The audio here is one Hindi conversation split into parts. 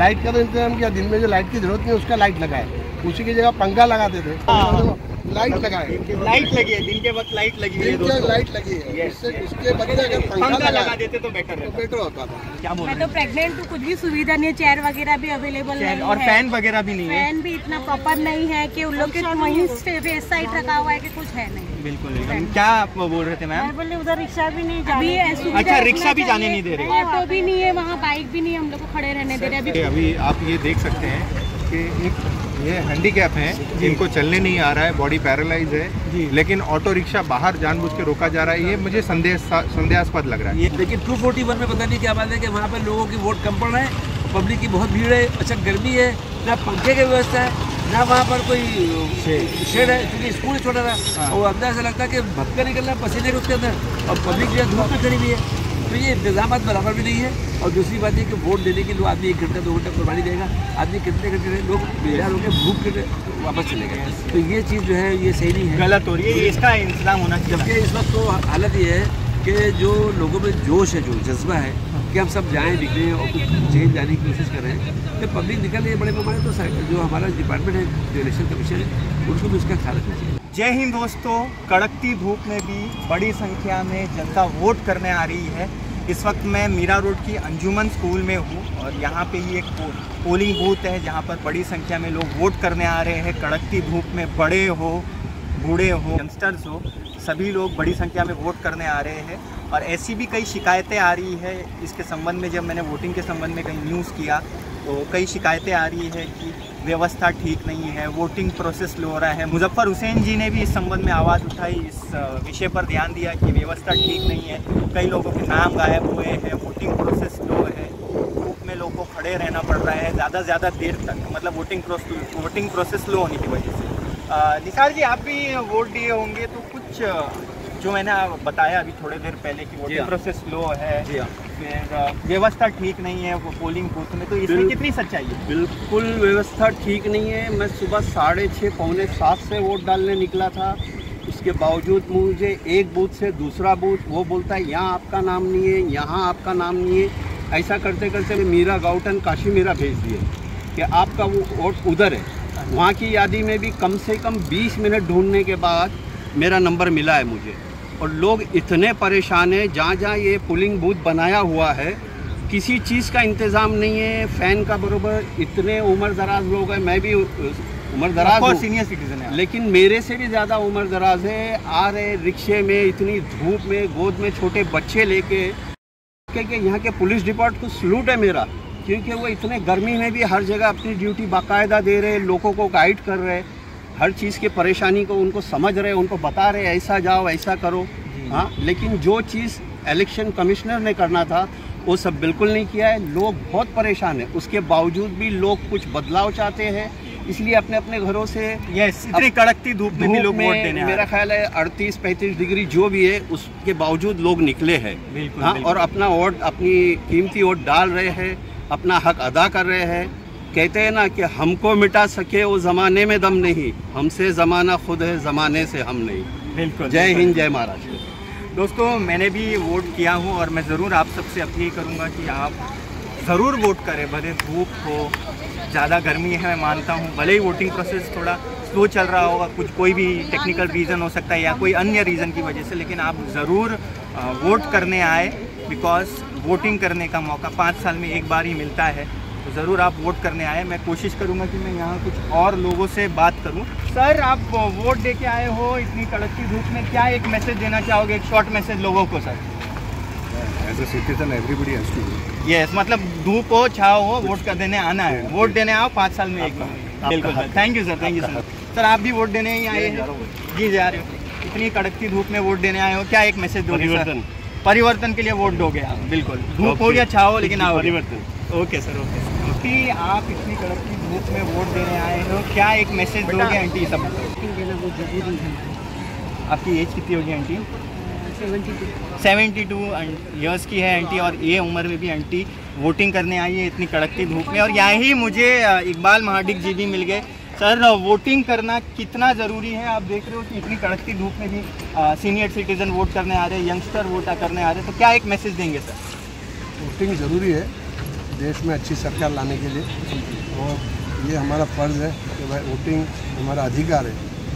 लाइट का तो इंतजाम किया, दिन में जो लाइट की जरूरत नहीं उसका लाइट लगाए, उसी की जगह पंखा लगाते थे। लाइट लगाए, लाइट लगी है, दिन के वक्त लाइट लगी है, लाइट लगी है, उसके बदले अगर पंखा लगा देते तो बेटर होता था। क्या बोल मैं तो प्रेग्नेंट हूँ, कुछ भी सुविधा नहीं है, चेयर वगैरह भी अवेलेबल नहीं है और फैन वगैरह भी नहीं है, फैन भी इतना प्रॉपर नहीं है कि उन लोग के वहीं फेस साइड रखा हुआ है कि कुछ है नहीं। बिल्कुल। क्या आप बोल रहे थे मैम? बोले उधर रिक्शा भी नहीं जाने, अच्छा रिक्शा भी जाने नहीं दे रहे, ऑटो भी नहीं है वहाँ, बाइक भी नहीं, हम लोग को खड़े रहने दे रहे। अभी आप ये देख सकते हैं कि एक ये हैंडीकैप हैं जिनको चलने नहीं आ रहा है, बॉडी पैरालाइज है, लेकिन ऑटो रिक्शा बाहर जानबूझ के रोका जा रहा है। ये मुझे संदेहास्पद लग रहा है। लेकिन 241 में पता नहीं क्या बात है कि वहाँ पर लोगों की वोट कम पड़ रहा है, पब्लिक की बहुत भीड़ है, अच्छा गर्मी है, ना पंखे की व्यवस्था है, ना वहाँ पर कोई शेड है, क्योंकि स्कूल छोटा था और अंदर ऐसा लगता है कि भक्का निकल रहा है पसीने के उसके अंदर, और पब्लिक जो है धूप में खड़ी हुई है। तो ये इंतजाम बराबर भी नहीं है। और दूसरी बात ये कि वोट देने के लिए आदमी 1 घंटा 2 घंटा कुर्बानी देगा, आदमी कितने घंटे लोग बेजार होकर भूख के वापस चले गए। तो ये चीज़ जो है ये सही नहीं है, गलत हो रही है, इसका इंतजाम होना चाहिए। जबकि इस वक्त तो हालत ये है कि जो लोगों में जोश है, जो जज्बा है कि हम सब जाएँ निकलें और कुछ चेंज लाने की कोशिश कर रहे हैं, तो पब्लिक निकल रही है बड़े पैमाने, तो जो हमारा डिपार्टमेंट है, जो इलेक्शन कमीशन है, उनको भी उसका ख्याल रखना चाहिए। जय हिंद दोस्तों, कड़कती धूप में भी बड़ी संख्या में जनता वोट करने आ रही है। इस वक्त मैं मीरा रोड की अंजुमन स्कूल में हूँ और यहाँ पे ही एक पोलिंग बूथ है जहाँ पर बड़ी संख्या में लोग वोट करने आ रहे हैं। कड़कती धूप में बड़े हो, बूढ़े हो, यंगस्टर्स हो, सभी लोग बड़ी संख्या में वोट करने आ रहे हैं। और ऐसी भी कई शिकायतें आ रही है इसके संबंध में। जब मैंने वोटिंग के संबंध में कहीं न्यूज़ किया तो कई शिकायतें आ रही है कि व्यवस्था ठीक नहीं है, वोटिंग प्रोसेस स्लो हो रहा है। मुजफ्फर हुसैन जी ने भी इस संबंध में आवाज़ उठाई, इस विषय पर ध्यान दिया कि व्यवस्था ठीक नहीं है, कई लोगों के नाम गायब हुए हैं, वोटिंग प्रोसेस स्लो है, धूप में लोगों को खड़े रहना पड़ रहा है ज़्यादा देर तक, मतलब वोटिंग प्रोसेस स्लो होने की वजह से। निसार जी, आप भी वोट दिए होंगे, तो कुछ जो मैंने बताया अभी थोड़ी देर पहले कि वोटिंग प्रोसेस स्लो है, फिर व्यवस्था ठीक नहीं है वो पोलिंग बूथ में, तो इसमें कितनी सच्चाई है? बिल्कुल व्यवस्था ठीक नहीं है। मैं सुबह 6:30 पौने 7 से वोट डालने निकला था, उसके बावजूद मुझे एक बूथ से दूसरा बूथ वो बोलता है यहाँ आपका नाम नहीं है, यहाँ आपका नाम नहीं है। ऐसा करते करते मीरा गाउटन काशी मीरा भेज दिए कि आपका वो वोट उधर है। वहाँ की यादी में भी कम से कम 20 मिनट ढूंढने के बाद मेरा नंबर मिला है मुझे। और लोग इतने परेशान हैं, जहाँ जहाँ ये पोलिंग बूथ बनाया हुआ है किसी चीज़ का इंतज़ाम नहीं है, फ़ैन का बरोबर। इतने उम्र दराज लोग हैं, मैं भी उम्र दराज हूँ, सीनियर सिटीजन है, लेकिन मेरे से भी ज़्यादा उम्र दराज है। आ रहे रिक्शे में इतनी धूप में, गोद में छोटे बच्चे लेके यहाँ के पुलिस डिपार्टमेंट को सलूट है मेरा, क्योंकि वो इतने गर्मी में भी हर जगह अपनी ड्यूटी बाकायदा दे रहे, लोगों को गाइड कर रहे, हर चीज़ की परेशानी को उनको समझ रहे, उनको बता रहे ऐसा जाओ ऐसा करो। हाँ, लेकिन जो चीज़ इलेक्शन कमिश्नर ने करना था वो सब बिल्कुल नहीं किया है। लोग बहुत परेशान हैं, उसके बावजूद भी लोग कुछ बदलाव चाहते हैं, इसलिए अपने अपने घरों से इतनी कड़कती धूप में भी लोग वोट देने मेरा ख्याल है 38-35 डिग्री जो भी है उसके बावजूद लोग निकले हैं। हाँ, और अपना वोट, अपनी कीमती वोट डाल रहे हैं, अपना हक अदा कर रहे हैं। कहते हैं ना कि हमको मिटा सके वो ज़माने में दम नहीं, हमसे ज़माना खुद है, ज़माने से हम नहीं। बिल्कुल। जय हिंद, जय महाराष्ट्र। दोस्तों, मैंने भी वोट किया हूँ और मैं ज़रूर आप सबसे अपील करूँगा कि आप ज़रूर वोट करें, भले धूप हो, ज़्यादा गर्मी है मैं मानता हूँ, भले ही वोटिंग प्रोसेस थोड़ा स्लो चल रहा होगा, कोई भी टेक्निकल रीज़न हो सकता है या कोई अन्य रीज़न की वजह से, लेकिन आप ज़रूर वोट करने आए, बिकॉज़ वोटिंग करने का मौका 5 साल में एक बार ही मिलता है। तो ज़रूर आप वोट करने आए। मैं कोशिश करूंगा कि मैं यहाँ कुछ और लोगों से बात करूं। सर, आप वोट दे के आए हो इतनी कड़कती धूप में, क्या एक मैसेज देना चाहोगे, एक शॉर्ट मैसेज लोगों को? Sir, as a citizen everybody has to, yes, मतलब धूप हो छाव हो, वोट कर देने आना है, वोट देने आओ 5 साल में एक बार। बिल्कुल sir, thank you sir, thank you sir. Sir, आप भी वोट देने ही आए हैं? जी, जा रहे हो, इतनी कड़कती धूप में वोट देने आए हो, क्या एक मैसेज दोगे? परिवर्तन के लिए वोट दोगे आप? बिल्कुल, धूप हो या छाव हो, लेकिन आओ परिवर्तन। Okay sir, okay. आंटी, आप इतनी कड़कती धूप में वोट देने आए हो, क्या एक मैसेज दोगे आंटी? सब देना बहुत जरूरी है। आपकी एज कितनी होगी आंटी? 72 ईयर्स की है आंटी, और ये उम्र में भी आंटी वोटिंग करने आई है इतनी कड़कती धूप में। और यहीं मुझे इकबाल महाडिक जी भी मिल गए। सर, वोटिंग करना कितना ज़रूरी है? आप देख रहे हो कि इतनी कड़कती धूप में भी सीनियर सिटीज़न वोट करने आ रहे हैं, यंगस्टर वोट करने आ रहे हैं, तो क्या एक मैसेज देंगे सर? वोटिंग ज़रूरी है, देश में अच्छी सरकार लाने के लिए, और ये हमारा फ़र्ज़ है कि भाई वोटिंग हमारा अधिकार है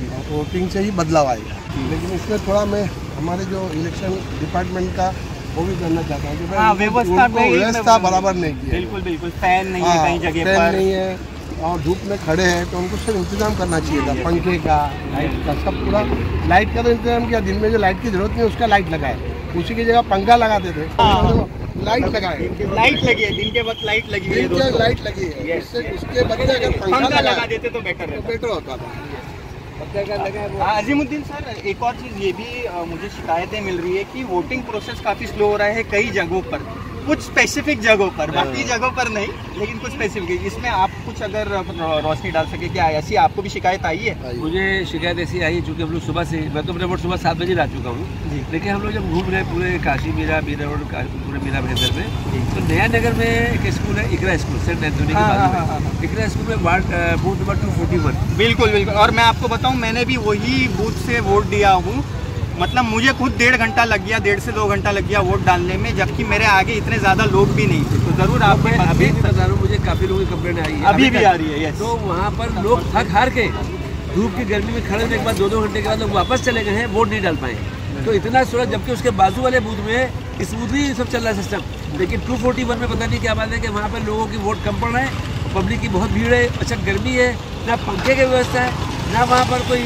और वोटिंग से ही बदलाव आएगा। लेकिन इसमें थोड़ा मैं हमारे जो इलेक्शन डिपार्टमेंट का वो भी करना चाहता हूँ कि भाई व्यवस्था बराबर नहीं की है। बिल्कुल बिल्कुल, फैन नहीं है कहीं जगह पर, नहीं है और धूप में खड़े हैं तो उनको सिर्फ इंतजाम करना चाहिए था, पंखे का, लाइट का, सब पूरा लाइट का तो इंतजाम किया। दिन में जो लाइट की जरूरत नहीं उसका लाइट लगाए, उसी की जगह पंखा लगाते थे, लाइट लगाए। लाइट लगी है, दिन के वक्त लाइट लगी है, लाइट लगी है, उसके बदले अगर पंखा लगा देते तो बेटर होता था। अजीमुद्दीन सर, एक और चीज़ ये भी मुझे शिकायतें मिल रही है कि वोटिंग प्रोसेस काफ़ी स्लो हो रहा है कई जगहों पर, कुछ स्पेसिफिक जगहों पर, बाकी जगहों पर नहीं, लेकिन कुछ स्पेसिफिक। इसमें आप कुछ अगर रोशनी डाल सके, क्या ऐसी आपको भी शिकायत आई है? मुझे शिकायत ऐसी आई है क्योंकि हम लोग सुबह से, मैं तो अपने वोट सुबह 7 बजे ला चुका हूँ, लेकिन हम लोग जब घूम रहे पूरे काशी मीरा रोड, पूरे मीरा भेंदर में, तो नया नगर में एक स्कूल है, इकरा स्कूल, सेंट एंथोनी के बाजू में। इकरा स्कूल में वार्ड बूथ नंबर 241। बिल्कुल बिल्कुल, और मैं आपको बताऊँ, मैंने भी वही बूथ से वोट दिया हूँ। मतलब मुझे खुद 1.5 घंटा लग गया, 1.5 से 2 घंटा लग गया वोट डालने में, जबकि मेरे आगे इतने ज़्यादा लोग भी नहीं थे। तो ज़रूर आप अभी मुझे काफ़ी लोगों की कंप्लेंट आई है, अभी भी आ रही है। तो वहाँ पर लोग थक हार के धूप की गर्मी में खड़े होने के बाद 2-2 घंटे के बाद लोग वापस चले गए हैं, वोट नहीं डाल पाए। तो इतना सूरज, जबकि उसके बाजू वाले बूथ में स्मूथली सब चल रहा है सिस्टम, लेकिन 241 में पता नहीं क्या बात है कि वहाँ पर लोगों की वोट कम पड़ रहे हैं, पब्लिक की बहुत भीड़ है, अच्छा गर्मी है, ना पंखे की व्यवस्था है, ना वहाँ पर कोई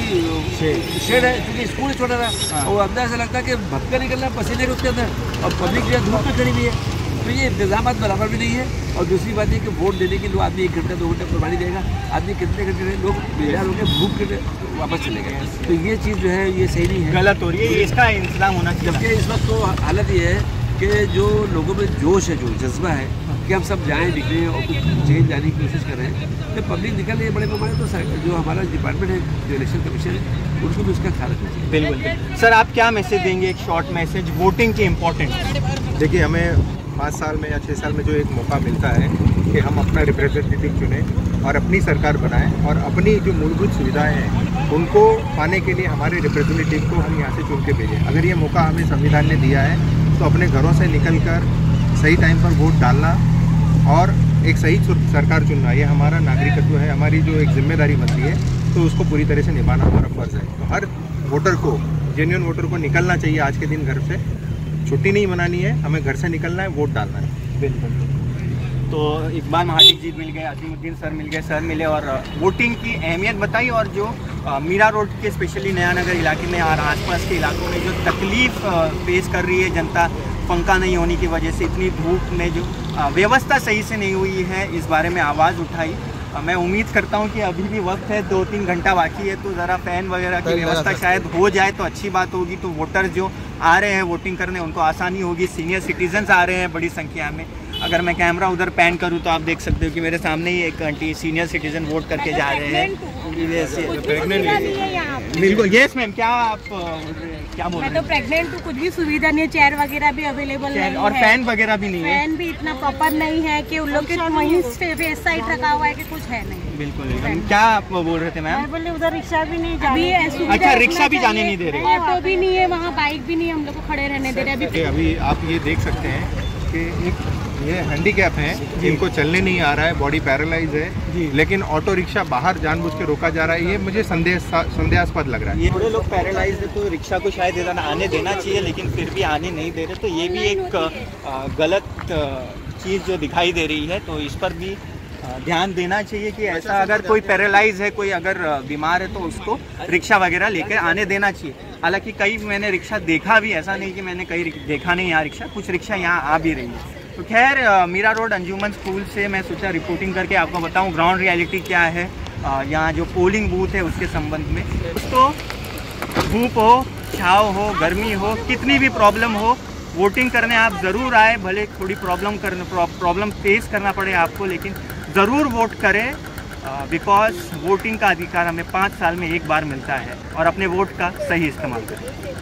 शेड है, क्योंकि स्कूल छोटा था और अंदर ऐसा लगता है कि भपका निकल रहा है पसीने के उसके अंदर, और पब्लिक जो धूप में खड़ी हुई है। तो ये इंतजाम बराबर भी नहीं है। और दूसरी बात ये कि वोट देने के लिए आदमी 1 घंटा 2 घंटे कुर्बानी देगा, आदमी कितने घंटे लोग बेजार होकर भूख के वापस चले गए। तो ये चीज़ जो है ये सही नहीं है, गलत हो रही है, इसका इंतजाम होना चाहिए। जबकि इस वक्त तो हालत ये है कि जो लोगों में जोश है, जो जज्बा है कि हम सब जाएँ निकलें और कुछ चेंज लाने की कोशिश कर रहे हैं, तो पब्लिक निकल रही है बड़े पैमाने, तो जो हमारा डिपार्टमेंट है, जो इलेक्शन कमीशन है, उनको भी उसका ख्याल रखना चाहिए। बिल्कुल सर, आप क्या मैसेज देंगे, एक शॉर्ट मैसेज वोटिंग की इम्पोर्टेंट? देखिए, हमें 5 साल में या 6 साल में जो एक मौका मिलता है कि हम अपना रिप्रेजेंटेटिव चुनें और अपनी सरकार बनाएं, और अपनी जो मूलभूत सुविधाएं हैं उनको पाने के लिए हमारे रिप्रेजेंटेटिव को हम यहाँ से चुन के भेजें। अगर ये मौका हमें संविधान ने दिया है तो अपने घरों से निकलकर सही टाइम पर वोट डालना और एक सही सरकार चुनना, ये हमारा नागरिकत्व है, हमारी जो एक जिम्मेदारी बनती है, तो उसको पूरी तरह से निभाना हमारा फ़र्ज़ है। तो हर वोटर को, जेन्युइन वोटर को निकलना चाहिए आज के दिन घर से, छुट्टी नहीं मनानी है, हमें घर से निकलना है, वोट डालना है। बिल्कुल। तो इकबाल महाडिक जी मिल गए, अजीमुद्दीन सर मिल गए, सर मिले और वोटिंग की अहमियत बताई, और जो मीरा रोड के स्पेशली नया नगर इलाके में और आसपास के इलाकों में जो तकलीफ़ फेस कर रही है जनता, पंखा नहीं होने की वजह से, इतनी धूप में जो व्यवस्था सही से नहीं हुई है, इस बारे में आवाज़ उठाई। मैं उम्मीद करता हूं कि अभी भी वक्त है, 2-3 घंटा बाकी है, तो ज़रा फ़ैन वगैरह की व्यवस्था शायद हो जाए तो अच्छी बात होगी। तो वोटर जो आ रहे हैं वोटिंग करने, उनको आसानी होगी। सीनियर सिटीजन्स आ रहे हैं बड़ी संख्या में। अगर मैं कैमरा उधर पैन करूं तो आप देख सकते हो कि मेरे सामने ही एक आंटी सीनियर सिटीजन वोट करके जा रहे हैं। बिल्कुल, यस मैम, क्या आप क्या बोल रहे हैं? मैं तो प्रेग्नेंट हूँ, कुछ भी सुविधा नहीं है, चेयर वगैरह भी अवेलेबल नहीं है, और फैन वगैरह भी नहीं है, फैन भी इतना प्रॉपर नहीं है कि उन लोग के वहीं फेस साइड रखा हुआ है कि कुछ है नहीं। बिल्कुल। क्या आप बोल रहे थे मैम? बोले उधर रिक्शा भी नहीं जाने, अच्छा, रिक्शा भी जाने नहीं दे रहे, ऑटो भी नहीं है वहाँ, बाइक भी नहीं है, हम लोग को खड़े रहने दे रहे। अभी आप ये देख सकते हैं कि एक ये हैंडीकैप हैं जिनको चलने नहीं आ रहा है, बॉडी पैरालाइज है, लेकिन ऑटो रिक्शा बाहर जानबूझ के रोका जा रहा है। ये मुझे संदेहास्पद लग रहा है। ये थोड़े लोग पैरालाइज है तो रिक्शा को शायद इधर आने देना चाहिए, लेकिन फिर भी आने नहीं दे रहे, तो ये भी एक गलत चीज़ जो दिखाई दे रही है, तो इस पर भी ध्यान देना चाहिए कि ऐसा अगर कोई पैरालाइज है, कोई अगर बीमार है, तो उसको रिक्शा वगैरह लेकर आने देना चाहिए। हालांकि कई मैंने रिक्शा देखा भी, ऐसा नहीं कि मैंने कहीं देखा नहीं यहाँ रिक्शा, कुछ रिक्शा यहाँ आ भी रही है। तो खैर, मीरा रोड अंजुमन स्कूल से मैं सोचा रिपोर्टिंग करके आपको बताऊँ ग्राउंड रियलिटी क्या है यहाँ जो पोलिंग बूथ है उसके संबंध में। तो धूप हो, छाव हो, गर्मी हो, कितनी भी प्रॉब्लम हो, वोटिंग करने आप ज़रूर आए, भले थोड़ी प्रॉब्लम फेस करना पड़े आपको, लेकिन ज़रूर वोट करें, बिकॉज वोटिंग का अधिकार हमें 5 साल में एक बार मिलता है, और अपने वोट का सही इस्तेमाल करें।